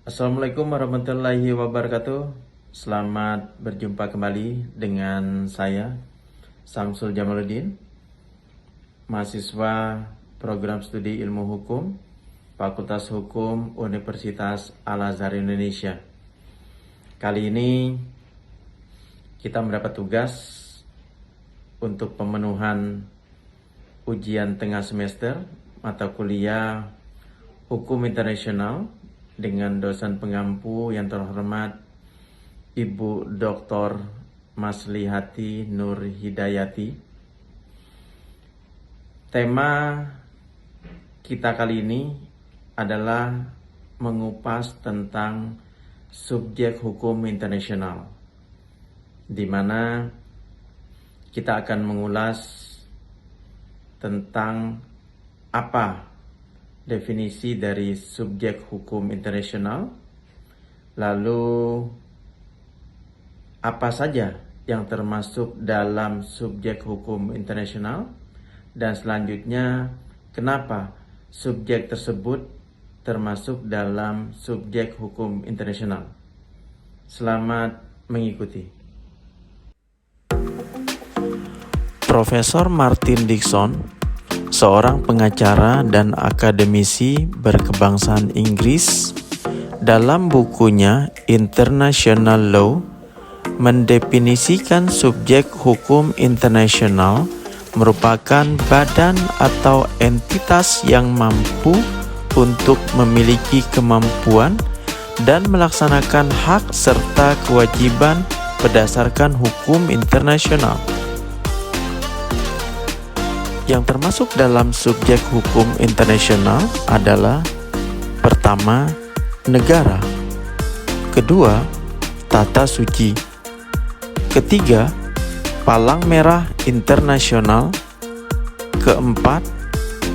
Assalamualaikum warahmatullahi wabarakatuh. Selamat berjumpa kembali dengan saya Samsul Jamaluddin, mahasiswa program studi ilmu hukum Fakultas Hukum Universitas Al-Azhar Indonesia. Kali ini kita mendapat tugas untuk pemenuhan ujian tengah semester mata kuliah Hukum Internasional dengan dosen pengampu yang terhormat Ibu Dr. Maslihati Nur Hidayati. Tema kita kali ini adalah mengupas tentang subjek hukum internasional, di mana kita akan mengulas tentang apa definisi dari subjek hukum internasional, lalu apa saja yang termasuk dalam subjek hukum internasional, dan selanjutnya kenapa subjek tersebut termasuk dalam subjek hukum internasional. Selamat mengikuti. Profesor Martin Dixon, seorang pengacara dan akademisi berkebangsaan Inggris, dalam bukunya International Law mendefinisikan subjek hukum internasional merupakan badan atau entitas yang mampu untuk memiliki kemampuan dan melaksanakan hak serta kewajiban berdasarkan hukum internasional. Yang termasuk dalam subjek hukum internasional adalah: pertama, negara; kedua, tata suci; ketiga, palang merah internasional; keempat,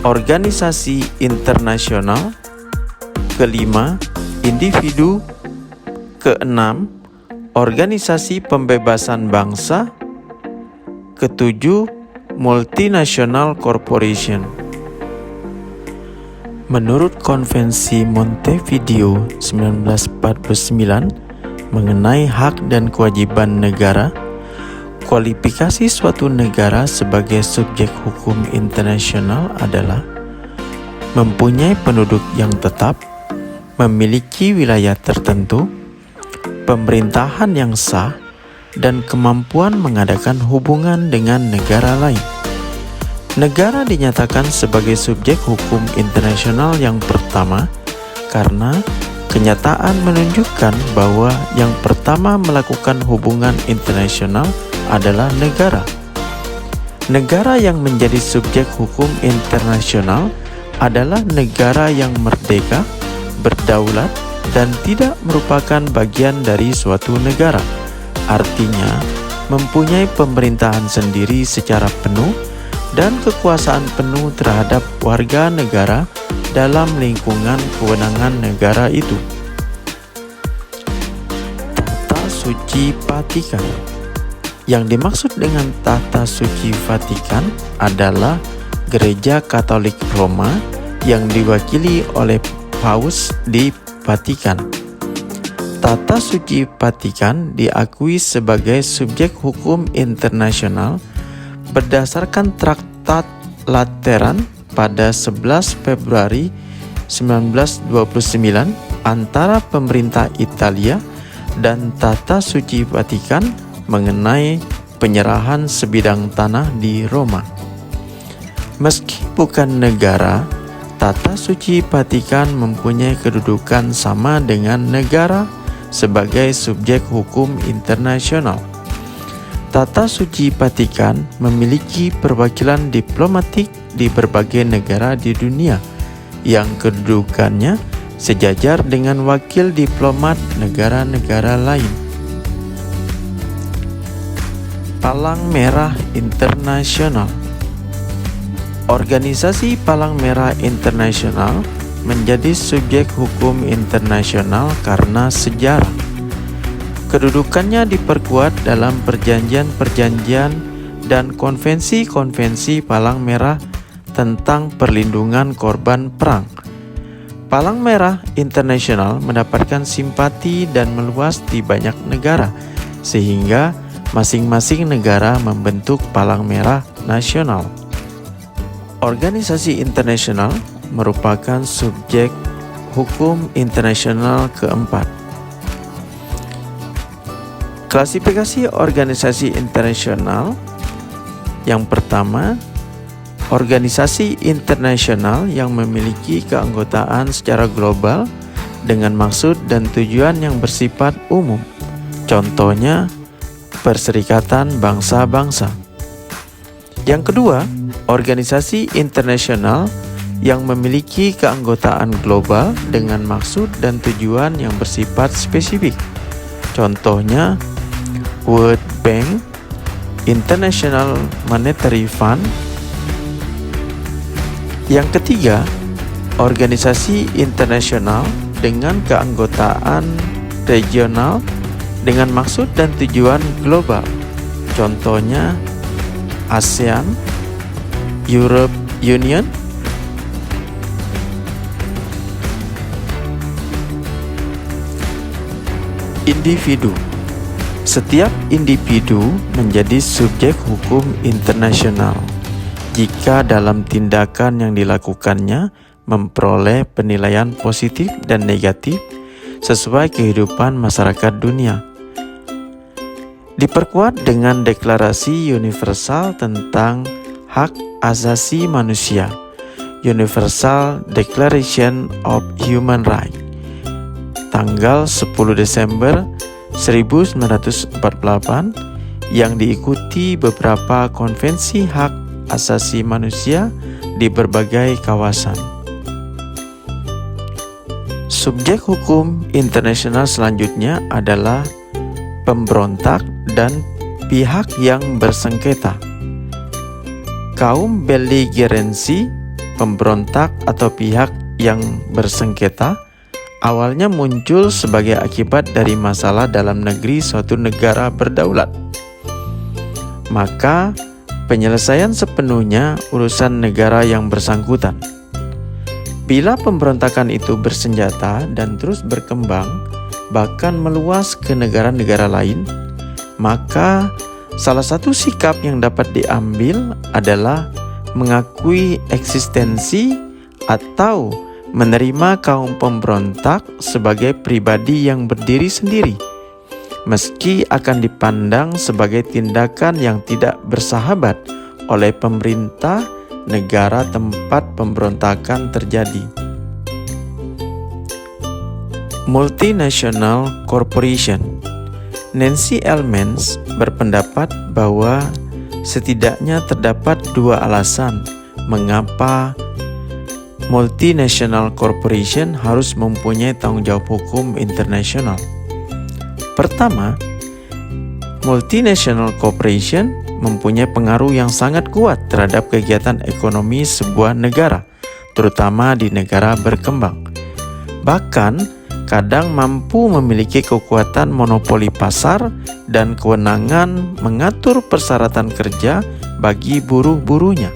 organisasi internasional; kelima, individu; keenam, organisasi pembebasan bangsa; ketujuh, multinational corporation. Menurut Konvensi Montevideo 1949 mengenai hak dan kewajiban negara, kualifikasi suatu negara sebagai subjek hukum internasional adalah mempunyai penduduk yang tetap, memiliki wilayah tertentu, pemerintahan yang sah, dan kemampuan mengadakan hubungan dengan negara lain. Negara dinyatakan sebagai subjek hukum internasional yang pertama karena kenyataan menunjukkan bahwa yang pertama melakukan hubungan internasional adalah negara. Negara yang menjadi subjek hukum internasional adalah negara yang merdeka, berdaulat, dan tidak merupakan bagian dari suatu negara. Artinya, mempunyai pemerintahan sendiri secara penuh dan kekuasaan penuh terhadap warga negara dalam lingkungan kewenangan negara itu. Tata Suci Vatikan. Yang dimaksud dengan Tata Suci Vatikan adalah Gereja Katolik Roma yang diwakili oleh Paus di Vatikan. Tata Suci Vatikan diakui sebagai subjek hukum internasional berdasarkan Traktat Lateran pada 11 Februari 1929 antara pemerintah Italia dan Tata Suci Vatikan mengenai penyerahan sebidang tanah di Roma. Meski bukan negara, Tata Suci Vatikan mempunyai kedudukan sama dengan negara sebagai subjek hukum internasional. Tata Suci Vatikan memiliki perwakilan diplomatik di berbagai negara di dunia yang kedudukannya sejajar dengan wakil diplomat negara-negara lain. Palang Merah Internasional. Organisasi Palang Merah Internasional menjadi subjek hukum internasional karena sejarah. Kedudukannya diperkuat dalam perjanjian-perjanjian dan konvensi-konvensi Palang Merah tentang perlindungan korban perang. Palang Merah Internasional mendapatkan simpati dan meluas di banyak negara, sehingga masing-masing negara membentuk Palang Merah Nasional. Organisasi internasional merupakan subjek hukum internasional keempat. Klasifikasi organisasi internasional yang pertama, organisasi internasional yang memiliki keanggotaan secara global dengan maksud dan tujuan yang bersifat umum. Contohnya, Perserikatan Bangsa-Bangsa. Yang kedua, organisasi internasional yang memiliki keanggotaan global dengan maksud dan tujuan yang bersifat spesifik. Contohnya, World Bank, International Monetary Fund. Yang ketiga, organisasi internasional dengan keanggotaan regional dengan maksud dan tujuan global. Contohnya ASEAN, Europe Union. Individu. Setiap individu menjadi subjek hukum internasional jika dalam tindakan yang dilakukannya memperoleh penilaian positif dan negatif sesuai kehidupan masyarakat dunia. Diperkuat dengan Deklarasi Universal tentang Hak Asasi Manusia, Universal Declaration of Human Rights, tanggal 10 Desember 1948 yang diikuti beberapa konvensi hak asasi manusia di berbagai kawasan. Subjek hukum internasional selanjutnya adalah pemberontak dan pihak yang bersengketa. Kaum beligeransi, pemberontak atau pihak yang bersengketa awalnya muncul sebagai akibat dari masalah dalam negeri suatu negara berdaulat. Maka penyelesaian sepenuhnya urusan negara yang bersangkutan. Bila pemberontakan itu bersenjata dan terus berkembang, bahkan meluas ke negara-negara lain, maka salah satu sikap yang dapat diambil adalah mengakui eksistensi atau menerima kaum pemberontak sebagai pribadi yang berdiri sendiri, meski akan dipandang sebagai tindakan yang tidak bersahabat oleh pemerintah negara tempat pemberontakan terjadi. Multinational Corporation. Nancy Elmans berpendapat bahwa setidaknya terdapat dua alasan mengapa multinational corporation harus mempunyai tanggung jawab hukum internasional. Pertama, multinational corporation mempunyai pengaruh yang sangat kuat terhadap kegiatan ekonomi sebuah negara, terutama di negara berkembang. Bahkan, kadang mampu memiliki kekuatan monopoli pasar dan kewenangan mengatur persyaratan kerja bagi buruh-buruhnya.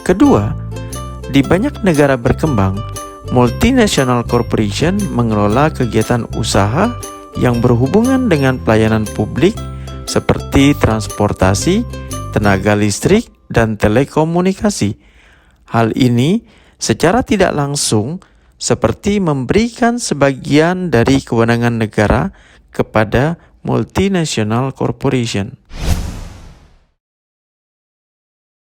Kedua, di banyak negara berkembang, multinational corporation mengelola kegiatan usaha yang berhubungan dengan pelayanan publik seperti transportasi, tenaga listrik, dan telekomunikasi. Hal ini secara tidak langsung seperti memberikan sebagian dari kewenangan negara kepada multinational corporation.